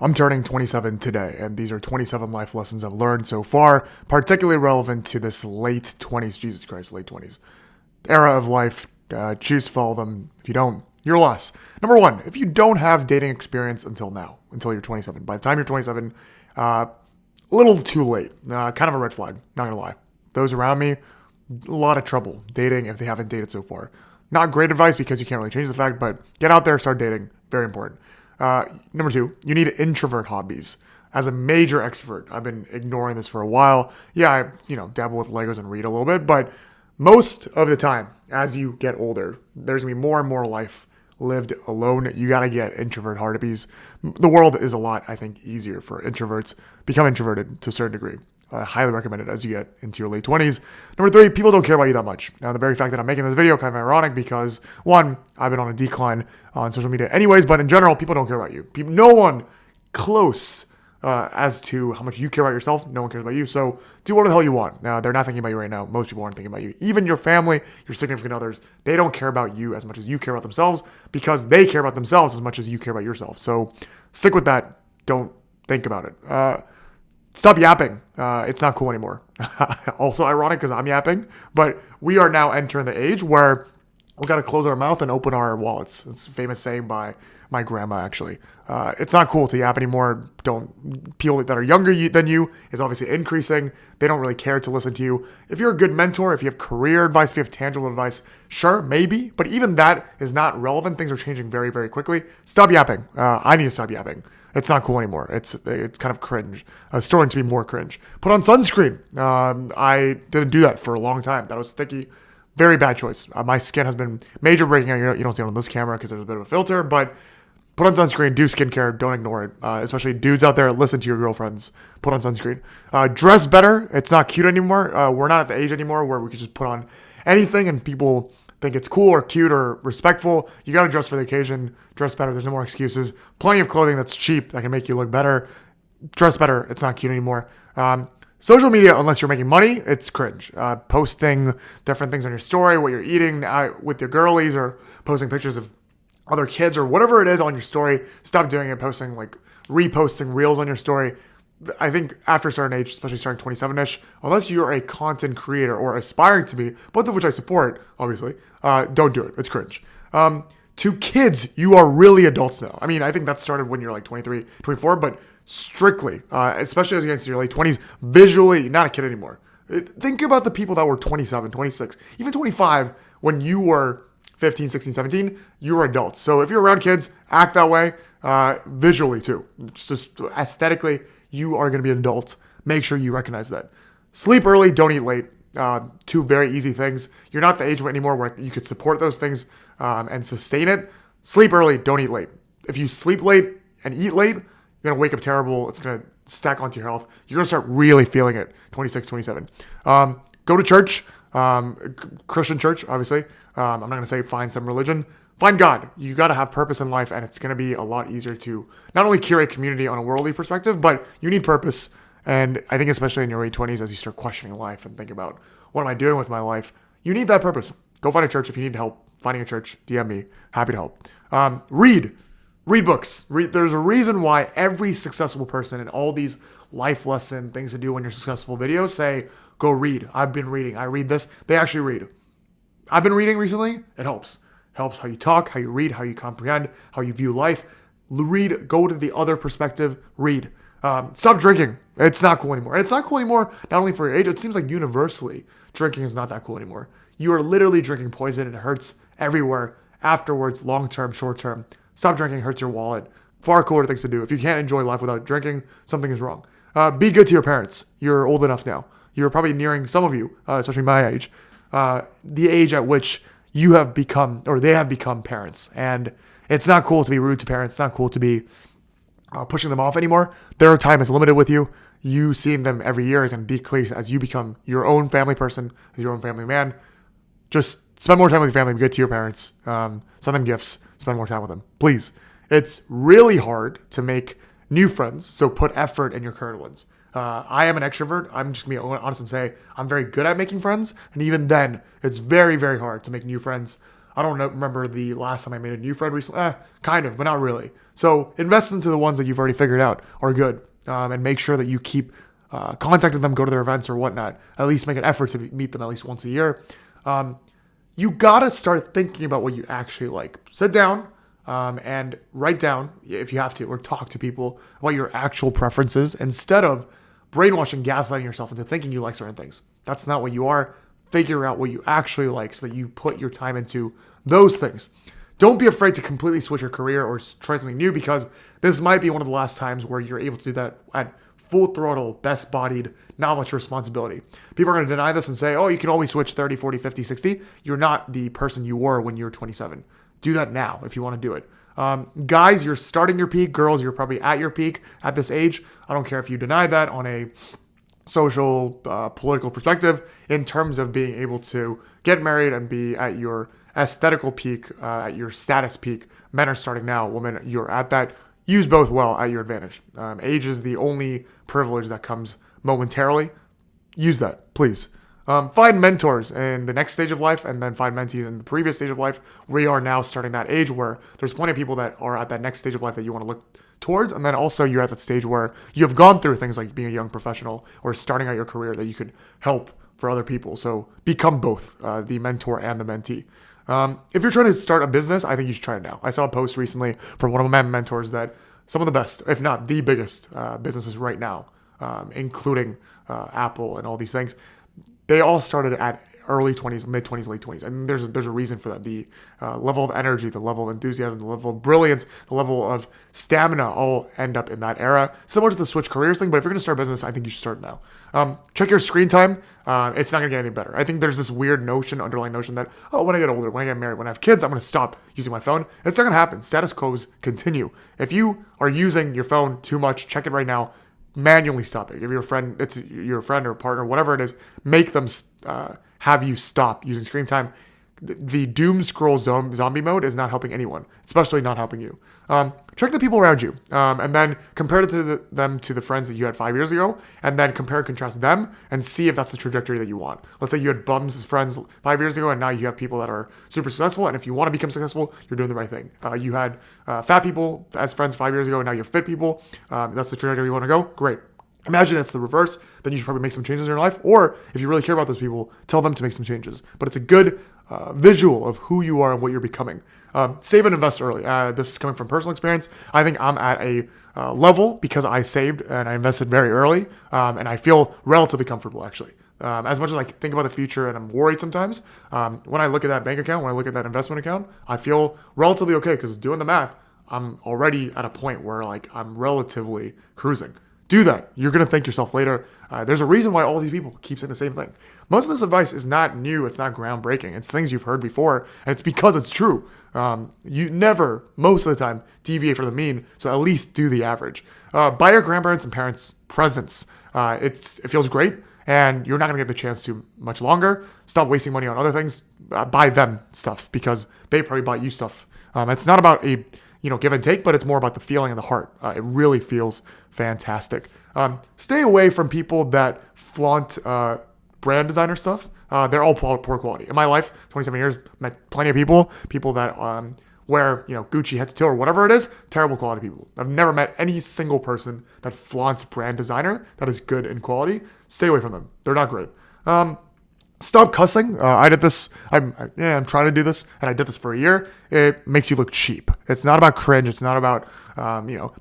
I'm turning 27 today, and these are 27 life lessons I've learned so far, particularly relevant to this late 20s, Jesus Christ, late 20s era of life. Choose to follow them. If you don't, you're lost. Number one, if you don't have dating experience until now, until you're 27, by the time you're 27, a little too late. Kind of a red flag, not gonna lie. Those around me, a lot of trouble dating if they haven't dated so far. Not great advice because you can't really change the fact, but get out there, start dating. Very important. Number two, you need introvert hobbies. As a major extrovert, I've been ignoring this for a while. Yeah, I dabble with Legos and read a little bit, but most of the time, as you get older, there's gonna be more and more life lived alone. You gotta get introvert hobbies. The world is a lot, I think, easier for introverts. Become introverted to a certain degree. I highly recommend it as you get into your late 20s. Number three, people don't care about you that much. Now, the very fact that I'm making this video kind of ironic because, one, I've been on a decline on social media anyways, but in general, people don't care about you. No one close as to how much you care about yourself, no one cares about you. So do whatever the hell you want. Now, they're not thinking about you right now. Most people aren't thinking about you. Even your family, your significant others, they don't care about you as much as you care about themselves because they care about themselves as much as you care about yourself. So stick with that. Don't think about it. Stop yapping. It's not cool anymore. Also ironic because I'm yapping, but we are now entering the age where we got to close our mouth and open our wallets. It's a famous saying by my grandma, actually. It's not cool to yap anymore. People that are younger than you is obviously increasing. They don't really care to listen to you. If you're a good mentor, if you have career advice, if you have tangible advice, sure, maybe. But even that is not relevant. Things are changing very, very quickly. Stop yapping. I need to stop yapping. It's not cool anymore. It's kind of cringe. It's starting to be more cringe. Put on sunscreen. I didn't do that for a long time. That was sticky. Very bad choice. My skin has been major breaking out. You don't see it on this camera because there's a bit of a filter, but put on sunscreen, do skincare, don't ignore it. Especially dudes out there, listen to your girlfriends. Put on sunscreen. Dress better. It's not cute anymore. We're not at the age anymore where we can just put on anything and people think it's cool or cute or respectful. You got to dress for the occasion. Dress better. There's no more excuses. Plenty of clothing that's cheap that can make you look better. Dress better. It's not cute anymore. Social media, unless you're making money, it's cringe. Posting different things on your story, what you're eating with your girlies, or posting pictures of other kids or whatever it is on your story. Stop doing it. Reposting reels on your story. I think after a certain age, especially starting 27-ish, unless you're a content creator or aspiring to be, both of which I support, obviously, don't do it. It's cringe. To kids, you are really adults now. I mean, I think that started when you're like 23, 24, but strictly, especially as you get into your late 20s, visually, you're not a kid anymore. Think about the people that were 27, 26, even 25 when you were 15, 16, 17, you were adults. So if you're around kids, act that way visually too. Just aesthetically, you are going to be an adult. Make sure you recognize that. Sleep early, don't eat late. Two very easy things. You're not the age anymore where you could support those things and sustain it. Sleep early, don't eat late. If you sleep late and eat late, you're going to wake up terrible. It's going to stack onto your health. You're going to start really feeling it, 26, 27. Go to church, Christian church, obviously. I'm not going to say find some religion. Find God. You got to have purpose in life, and it's going to be a lot easier to not only curate community on a worldly perspective, but you need purpose. And I think especially in your late 20s, as you start questioning life and think about, what am I doing with my life? You need that purpose. Go find a church if you need help. Finding a church, DM me. Happy to help. Read books. There's a reason why every successful person in all these life lesson things to do when you're successful videos say, go read. I've been reading. I read this. They actually read. I've been reading recently. It helps. Helps how you talk, how you read, how you comprehend, how you view life. Read, go to the other perspective, read. Stop drinking. It's not cool anymore. And it's not cool anymore, not only for your age, it seems like universally drinking is not that cool anymore. You are literally drinking poison. It hurts everywhere. Afterwards, long-term, short-term. Stop drinking, hurts your wallet. Far cooler things to do. If you can't enjoy life without drinking, something is wrong. Be good to your parents. You're old enough now. You're probably nearing, some of you, especially my age, the age at which you have become, or they have become parents. And it's not cool to be rude to parents. It's not cool to be pushing them off anymore. Their time is limited with you. You seeing them every year is going to decrease as you become your own family person, as your own family man. Just spend more time with your family. Be good to your parents. Send them gifts. Spend more time with them. Please. It's really hard to make new friends, so put effort in your current ones. I am an extrovert. I'm just going to be honest and say I'm very good at making friends. And even then, it's very, very hard to make new friends. I don't remember the last time I made a new friend recently. Kind of, but not really. So invest into the ones that you've already figured out are good, and make sure that you keep contacting them, go to their events or whatnot. At least make an effort to meet them at least once a year. You gotta start thinking about what you actually like. Sit down and write down, if you have to, or talk to people about your actual preferences instead of brainwashing, gaslighting yourself into thinking you like certain things. That's not what you are. Figure out what you actually like so that you put your time into those things. Don't be afraid to completely switch your career or try something new, because this might be one of the last times where you're able to do that at full throttle, best bodied, not much responsibility. People are going to deny this and say, oh, you can always switch 30, 40, 50, 60. You're not the person you were when you were 27. Do that now if you want to do it. Guys, you're starting your peak. Girls, you're probably at your peak at this age. I don't care if you deny that on a social, political perspective, in terms of being able to get married and be at your aesthetical peak, at your status peak. Men are starting now. Women, you're at that. Use both well at your advantage. Age is the only privilege that comes momentarily. Use that, please. Find mentors in the next stage of life, and then find mentees in the previous stage of life. We are now starting that age where there's plenty of people that are at that next stage of life that you want to look towards. And then also you're at that stage where you have gone through things like being a young professional or starting out your career that you could help for other people. So become both the mentor and the mentee. If you're trying to start a business, I think you should try it now. I saw a post recently from one of my mentors that some of the best, if not the biggest businesses right now, including Apple and all these things, they all started at early 20s, mid 20s, late 20s. And there's a reason for that. The level of energy, the level of enthusiasm, the level of brilliance, the level of stamina all end up in that era. Similar to the switch careers thing, but if you're going to start a business, I think you should start now. Check your screen time. It's not going to get any better. I think there's this weird underlying notion that, oh, when I get older, when I get married, when I have kids, I'm going to stop using my phone. It's not going to happen. Status quos continue. If you are using your phone too much, check it right now. Manually stop it. If you're a friend, it's your friend or partner, whatever it is, make them have you stop using screen time. The doom scroll zombie mode is not helping anyone, especially not helping you. Check the people around you, and then compare them to the friends that you had 5 years ago, and then compare and contrast them and see if that's the trajectory that you want. Let's say you had bums as friends 5 years ago, and now you have people that are super successful, and if you want to become successful, you're doing the right thing. You had fat people as friends 5 years ago, and now you have fit people. That's the trajectory you want to go. Great. Imagine it's the reverse, then you should probably make some changes in your life. Or if you really care about those people, tell them to make some changes. But it's a good visual of who you are and what you're becoming. Save and invest early. This is coming from personal experience. I think I'm at a level because I saved and I invested very early, and I feel relatively comfortable actually. As much as I think about the future and I'm worried sometimes, when I look at that bank account, when I look at that investment account, I feel relatively okay because doing the math, I'm already at a point where like I'm relatively cruising. Do that. You're going to thank yourself later. There's a reason why all these people keep saying the same thing. Most of this advice is not new. It's not groundbreaking. It's things you've heard before, and it's because it's true. You never, most of the time, deviate from the mean, so at least do the average. Buy your grandparents and parents presents. It feels great, and you're not going to get the chance to much longer. Stop wasting money on other things. Buy them stuff because they probably bought you stuff. It's not about a give and take, but it's more about the feeling of the heart. It really feels fantastic. Stay away from people that flaunt brand designer stuff. They're all poor quality. In my life, 27 years, met plenty of people that wear Gucci head to toe or whatever it is. Terrible quality people. I've never met any single person that flaunts brand designer that is good in quality. Stay away from them. They're not great. Stop cussing. I did this. I'm trying to do this, and I did this for a year. It makes you look cheap. It's not about cringe. It's not about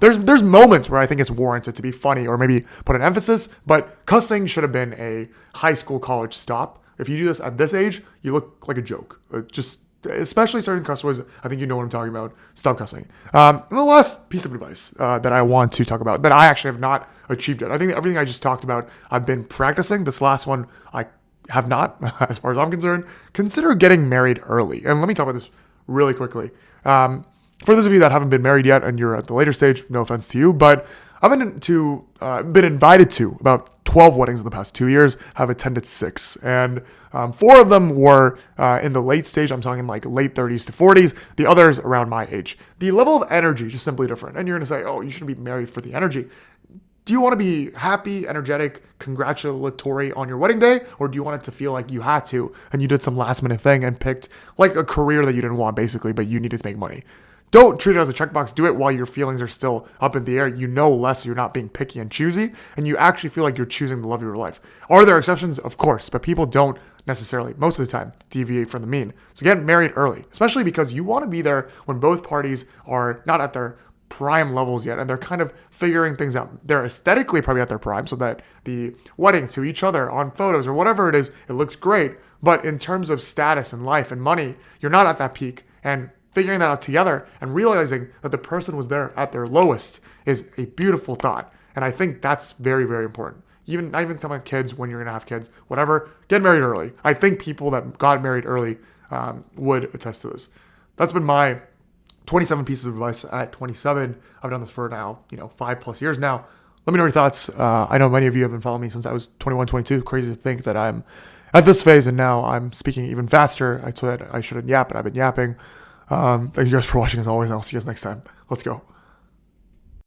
There's moments where I think it's warranted to be funny or maybe put an emphasis, but cussing should have been a high school, college stop. If you do this at this age, you look like a joke. Especially certain cuss words, I think you know what I'm talking about. Stop cussing. And the last piece of advice that I want to talk about that I actually have not achieved yet. I think everything I just talked about, I've been practicing. This last one, I have not, as far as I'm concerned. Consider getting married early. And let me talk about this really quickly. For those of you that haven't been married yet and you're at the later stage, no offense to you, but I've been invited to about 12 weddings in the past 2 years. I've attended 6, and 4 of them were in the late stage. I'm talking like late 30s to 40s. The others around my age. The level of energy is just simply different. And you're going to say, oh, you shouldn't be married for the energy. Do you want to be happy, energetic, congratulatory on your wedding day? Or do you want it to feel like you had to and you did some last minute thing and picked like a career that you didn't want basically, but you needed to make money? Don't treat it as a checkbox. Do it while your feelings are still up in the air. You know less, you're not being picky and choosy, and you actually feel like you're choosing the love of your life. Are there exceptions? Of course, but people don't necessarily, most of the time, deviate from the mean. So get married early, especially because you want to be there when both parties are not at their prime levels yet, and they're kind of figuring things out. They're aesthetically probably at their prime, so that the wedding to each other on photos or whatever it is, it looks great. But in terms of status and life and money, you're not at that peak. And figuring that out together and realizing that the person was there at their lowest is a beautiful thought. And I think that's very, very important. Not even talking about kids, when you're going to have kids, whatever, get married early. I think people that got married early would attest to this. That's been my 27 pieces of advice at 27. I've done this for now, 5+ years now. Let me know your thoughts. I know many of you have been following me since I was 21, 22. Crazy to think that I'm at this phase and now I'm speaking even faster. I said I shouldn't yap, but I've been yapping. Thank you guys for watching as always, and I'll see you guys next time. Let's go.